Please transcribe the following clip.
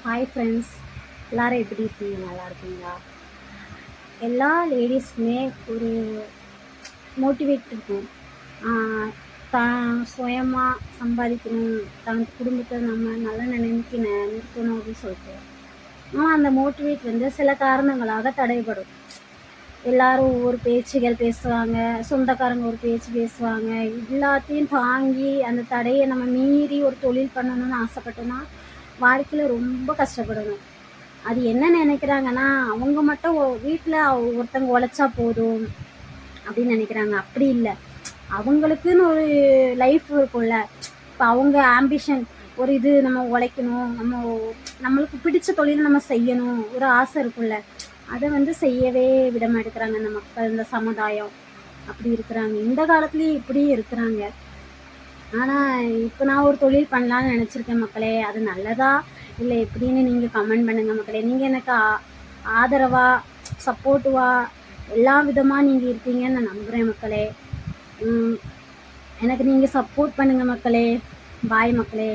Hi friends, எல்லோரும் எப்படி இருக்கீங்க? நல்லா இருக்கீங்களா? எல்லா லேடிஸ்க்குமே ஒரு மோட்டிவேட் இருக்கும். தான் சுயமாக சம்பாதிக்கணும், தன் குடும்பத்தை நம்ம நல்ல நிலைமைக்கு நிறுத்தணும் அப்படின்னு சொல்லிட்டு. ஆனால் அந்த மோட்டிவேட் வந்து சில காரணங்களாக தடைபடும். எல்லாரும் ஒவ்வொரு பேச்சுகள் பேசுவாங்க, சொந்தக்காரங்க ஒரு பேச்சு பேசுவாங்க. எல்லாத்தையும் தாங்கி அந்த தடையை நம்ம மீறி ஒரு தொழில் பண்ணணும்னு ஆசைப்பட்டோன்னா வாழ்க்கையில் ரொம்ப கஷ்டப்படணும். அது என்ன நினைக்கிறாங்கன்னா, அவங்க மட்டும் வீட்டில் ஒருத்தங்க உழைச்சா போதும் அப்படின்னு நினைக்கிறாங்க. அப்படி இல்லை, அவங்களுக்குன்னு ஒரு லைஃப் இருக்கும்ல. இப்போ அவங்க ஆம்பிஷன் ஒரு இது நம்ம உழைக்கணும், நம்மளுக்கு பிடிச்ச தொழிலை நம்ம செய்யணும், ஒரு ஆசை இருக்கும்ல. அதை வந்து செய்யவே விட மாட்டேங்கிறாங்க இந்த மக்கள், இந்த சமுதாயம். அப்படி இருக்கிறாங்க, இந்த காலத்துலேயும் இப்படியும் இருக்கிறாங்க. ஆனால் இப்போ நான் ஒரு தொழில் பண்ணலான்னு நினச்சிருக்கேன் மக்களே. அது நல்லதா இல்லை எப்படின்னு நீங்கள் கமெண்ட் பண்ணுங்கள் மக்களே. நீங்கள் எனக்கு ஆதரவாக சப்போர்ட்டிவாக எல்லா விதமாக நீங்கள் இருப்பீங்கன்னு நான் நம்புகிறேன் மக்களே. எனக்கு நீங்கள் சப்போர்ட் பண்ணுங்கள் மக்களே. பாய் மக்களே.